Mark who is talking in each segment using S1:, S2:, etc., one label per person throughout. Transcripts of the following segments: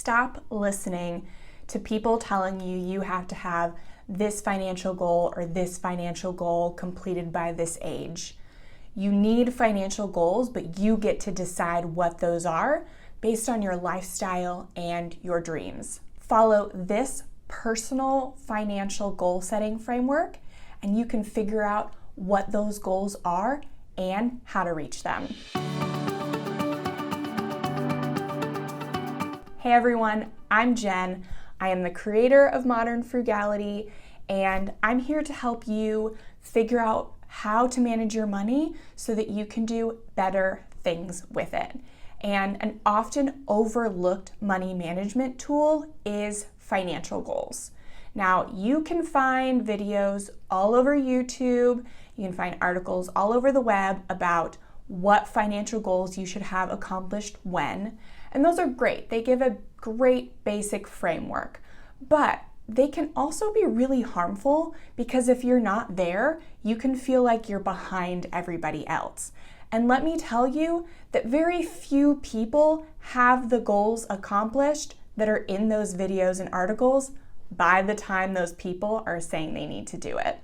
S1: stop listening to people telling you you have to have this financial goal or this financial goal completed by this age. You need financial goals, but you get to decide what those are based on your lifestyle and your dreams. Follow this personal financial goal setting framework, and you can figure out what those goals are and how to reach them. Hey everyone, I'm Jen. I am the creator of Modern Frugality, and I'm here to help you figure out how to manage your money so that you can do better things with it. And an often overlooked money management tool is financial goals. Now, you can find videos all over YouTube, you can find articles all over the web about what financial goals you should have accomplished when, and those are great. They give a great basic framework, but they can also be really harmful because if you're not there, you can feel like you're behind everybody else. And let me tell you that very few people have the goals accomplished that are in those videos and articles by the time those people are saying they need to do it.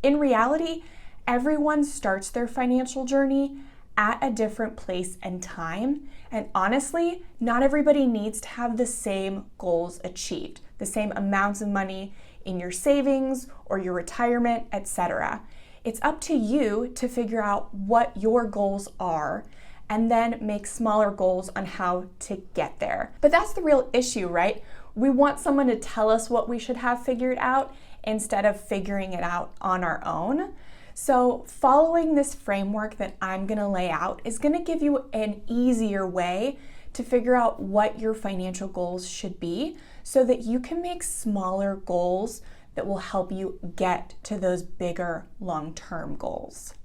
S1: In reality, everyone starts their financial journey at a different place and time. And honestly, not everybody needs to have the same goals achieved, the same amounts of money in your savings or your retirement, etc. It's up to you to figure out what your goals are and then make smaller goals on how to get there. But that's the real issue, right? We want someone to tell us what we should have figured out instead of figuring it out on our own. So following this framework that I'm gonna lay out is gonna give you an easier way to figure out what your financial goals should be so that you can make smaller goals that will help you get to those bigger long-term goals.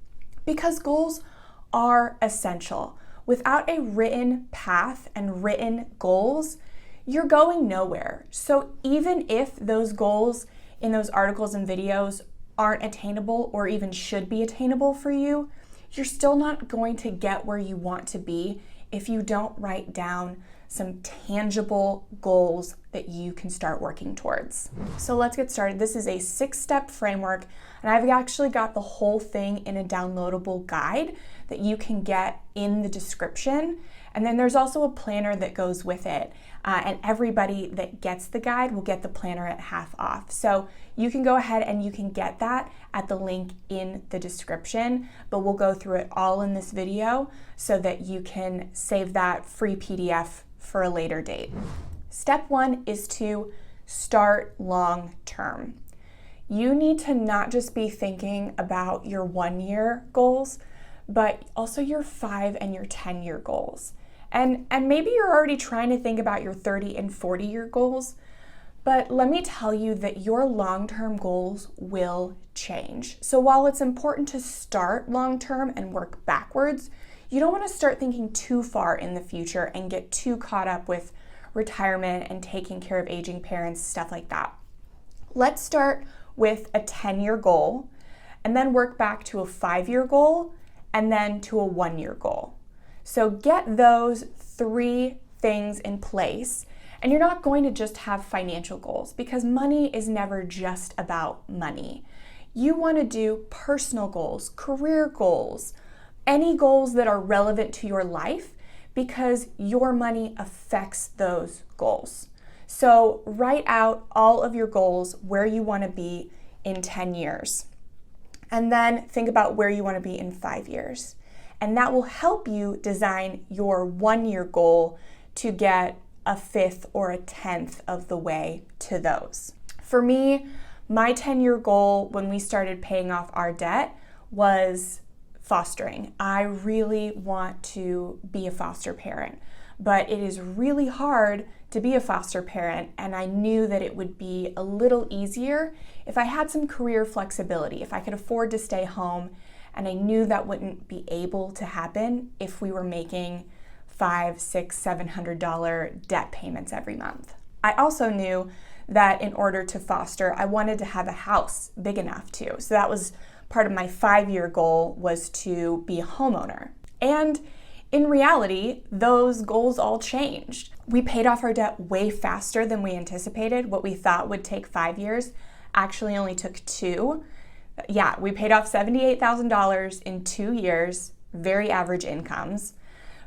S1: Because goals are essential. Without a written path and written goals, you're going nowhere. So even if those goals in those articles and videos aren't attainable or even should be attainable for you, you're still not going to get where you want to be if you don't write down some tangible goals that you can start working towards. So let's get started. This is a 6-step framework, and I've actually got the whole thing in a downloadable guide that you can get in the description. And then there's also a planner that goes with it. And everybody that gets the guide will get the planner at half off. So you can go ahead and you can get that at the link in the description, but we'll go through it all in this video so that you can save that free PDF for a later date. Step 1 is to start long term. You need to not just be thinking about your 1-year goals, but also your 5 and your 10-year goals. And maybe you're already trying to think about your 30 and 40-year goals, but let me tell you that your long-term goals will change. So while it's important to start long-term and work backwards, you don't want to start thinking too far in the future and get too caught up with retirement and taking care of aging parents, stuff like that. Let's start with a 10-year goal and then work back to a 5-year goal and then to a 1-year goal. So get those 3 things in place, and you're not going to just have financial goals because money is never just about money. You want to do personal goals, career goals, any goals that are relevant to your life because your money affects those goals. So write out all of your goals, where you want to be in 10 years, and then think about where you want to be in 5 years. And that will help you design your 1-year goal to get a 5th or a 10th of the way to those. For me, my 10-year goal when we started paying off our debt was fostering. I really want to be a foster parent, but it is really hard to be a foster parent, and I knew that it would be a little easier if I had some career flexibility, if I could afford to stay home. And I knew that wouldn't be able to happen if we were making $500, $600, $700 debt payments every month. I also knew that in order to foster, I wanted to have a house big enough too. So that was part of my 5-year goal, was to be a homeowner. And In reality, those goals all changed. We paid off our debt way faster than we anticipated. What we thought would take 5 years actually only took 2. Yeah, we paid off $78,000 in 2 years, very average incomes.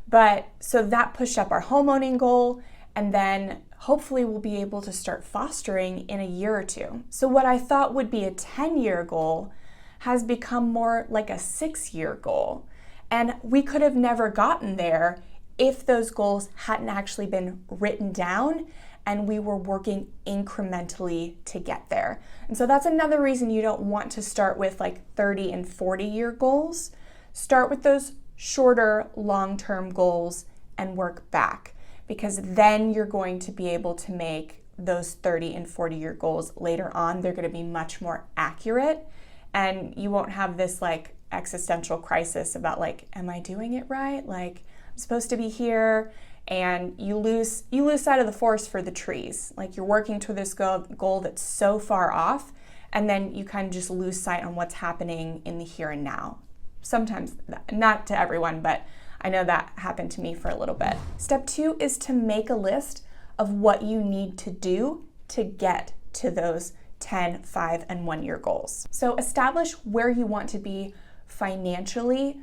S1: But so that pushed up our homeowning goal, and then hopefully we'll be able to start fostering in a year or 2. So what I thought would be a 10-year goal has become more like a 6-year goal. And we could have never gotten there if those goals hadn't actually been written down and we were working incrementally to get there. And so that's another reason you don't want to start with like 30 and 40-year goals. Start with those shorter, long-term goals and work back, because then you're going to be able to make those 30 and 40-year goals later on. They're going to be much more accurate, and you won't have this like existential crisis about like, am I doing it right? Like, I'm supposed to be here, and you lose sight of the forest for the trees. Like, you're working to this goal that's so far off, and then you kind of just lose sight on what's happening in the here and now. Sometimes, not to everyone, but I know that happened to me for a little bit. Step 2 is to make a list of what you need to do to get to those 10, 5, and 1-year goals. So establish where you want to be financially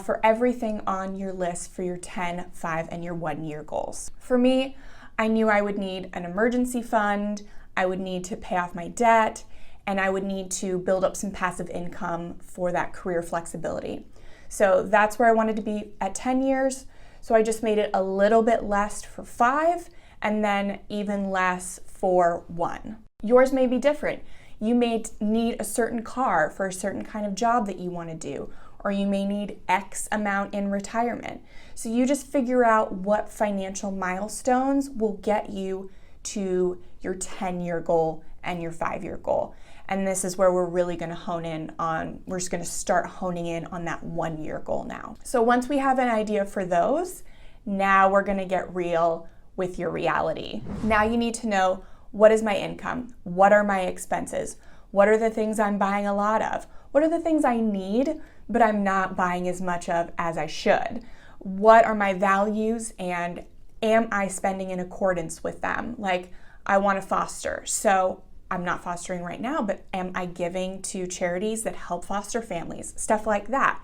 S1: for everything on your list for your 10, 5, and your 1-year goals. For me, I knew I would need an emergency fund, I would need to pay off my debt, and I would need to build up some passive income for that career flexibility. So that's where I wanted to be at 10 years. So I just made it a little bit less for 5 and then even less for 1. Yours may be different. You may need a certain car for a certain kind of job that you want to do, or you may need X amount in retirement. So you just figure out what financial milestones will get you to your 10-year goal and your 5-year goal. And this is where we're really going to we're just going to start honing in on that 1-year goal now. So once we have an idea for those, now we're going to get real with your reality. Now you need to know, what is my income? What are my expenses? What are the things I'm buying a lot of? What are the things I need, but I'm not buying as much of as I should? What are my values, and am I spending in accordance with them? Like, I want to foster, so I'm not fostering right now, but am I giving to charities that help foster families? Stuff like that.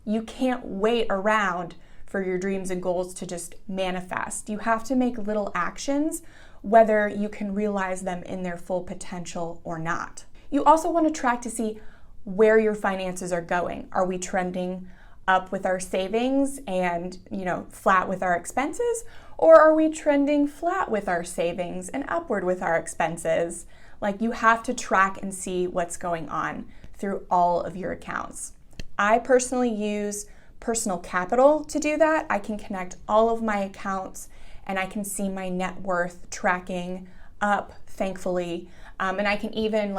S1: You can't wait around for your dreams and goals to just manifest. You have to make little actions, whether you can realize them in their full potential or not. You also want to track to see where your finances are going. Are we trending up with our savings and, flat with our expenses? Or are we trending flat with our savings and upward with our expenses? Like, you have to track and see what's going on through all of your accounts. I personally use Personal Capital to do that. I can connect all of my accounts and I can see my net worth tracking up, thankfully. And I can even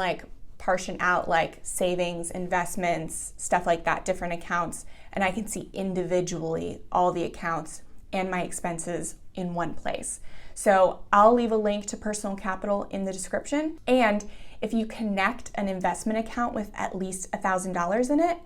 S1: portion out savings, investments, stuff like that, different accounts. And I can see individually all the accounts and my expenses in one place. So I'll leave a link to Personal Capital in the description. And if you connect an investment account with at least $1,000 in it,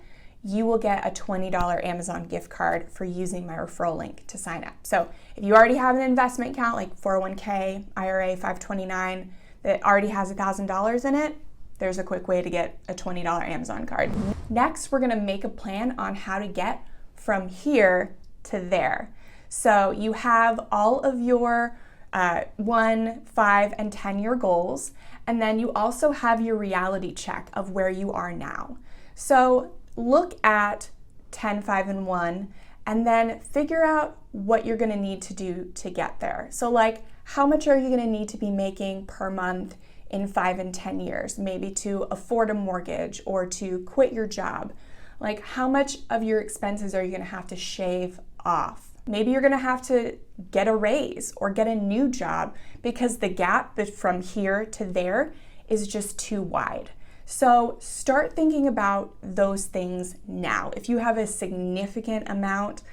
S1: you will get a $20 Amazon gift card for using my referral link to sign up. So if you already have an investment account like 401k, IRA, 529 that already has $1,000 in it, there's a quick way to get a $20 Amazon card. Next, we're gonna make a plan on how to get from here to there. So you have all of your 1, 5, and 10-year goals, and then you also have your reality check of where you are now. So look at 10, 5, and 1, and then figure out what you're gonna need to do to get there. So how much are you gonna need to be making per month in 5 and 10 years, maybe to afford a mortgage or to quit your job? How much of your expenses are you gonna have to shave off? Maybe you're gonna have to get a raise or get a new job because the gap from here to there is just too wide. So start thinking about those things now. If you have a significant amount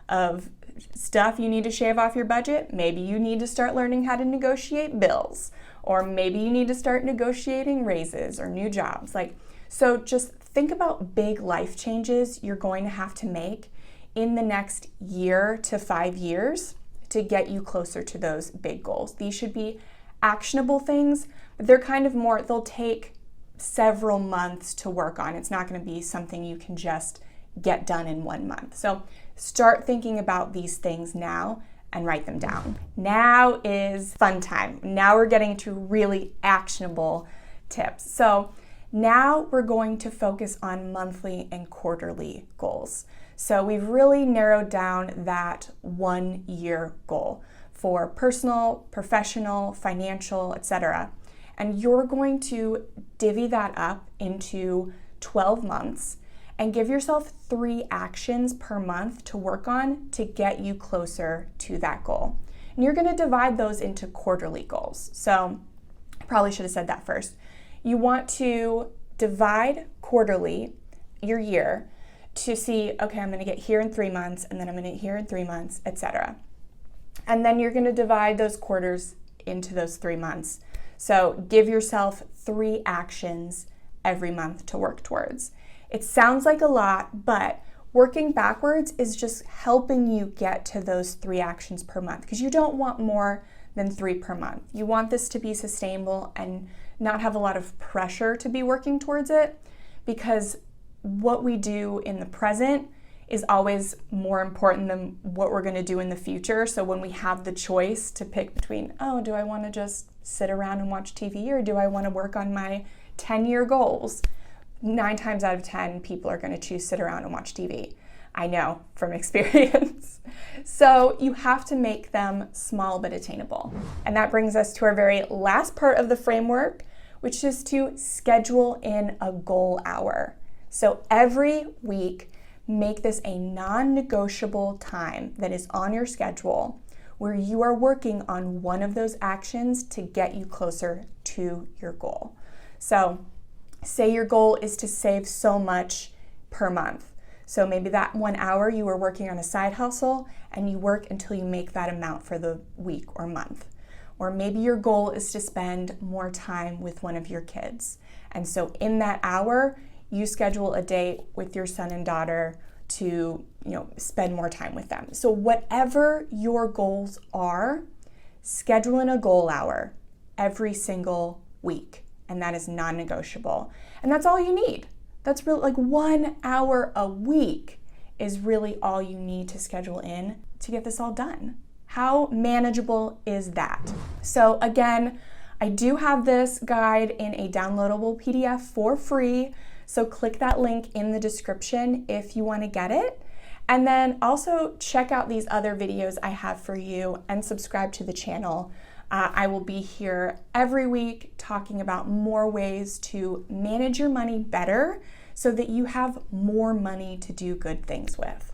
S1: of stuff you need to shave off your budget, maybe you need to start learning how to negotiate bills, or maybe you need to start negotiating raises or new jobs. So just think about big life changes you're going to have to make in the next year to 5 years to get you closer to those big goals. These should be actionable things, but they're kind of more, they'll take several months to work on. It's not going to be something you can just get done in 1 month. So start thinking about these things now and write them down. Now is fun time. Now we're getting to really actionable tips. So now we're going to focus on monthly and quarterly goals. So we've really narrowed down that 1 year goal for personal, professional, financial, etc. And you're going to divvy that up into 12 months and give yourself 3 actions per month to work on to get you closer to that goal. And you're going to divide those into quarterly goals. So I probably should have said that first. You want to divide quarterly your year to see, okay, I'm going to get here in 3 months, and then I'm going to get here in 3 months, etc. And then you're going to divide those quarters into those 3 months. So give yourself 3 actions every month to work towards. It sounds like a lot, but working backwards is just helping you get to those 3 actions per month, because you don't want more than 3 per month. You want this to be sustainable and not have a lot of pressure to be working towards it, because what we do in the present is always more important than what we're going to do in the future. So when we have the choice to pick between, oh, do I want to just sit around and watch TV, or do I want to work on my 10-year goals? 9 times out of 10, people are going to choose sit around and watch TV. I know from experience. So you have to make them small but attainable. And that brings us to our very last part of the framework, which is to schedule in a goal hour. So every week, make this a non-negotiable time that is on your schedule where you are working on one of those actions to get you closer to your goal. So say your goal is to save so much per month. So maybe that 1 hour you were working on a side hustle and you work until you make that amount for the week or month. Or maybe your goal is to spend more time with one of your kids. And so in that hour, you schedule a date with your son and daughter to, spend more time with them. So whatever your goals are, schedule in a goal hour every single week. And that is non-negotiable. And that's all you need. That's really like 1 hour a week is really all you need to schedule in to get this all done. How manageable is that? So again, I do have this guide in a downloadable PDF for free. So click that link in the description if you want to get it. And then also check out these other videos I have for you and subscribe to the channel. I will be here every week talking about more ways to manage your money better so that you have more money to do good things with.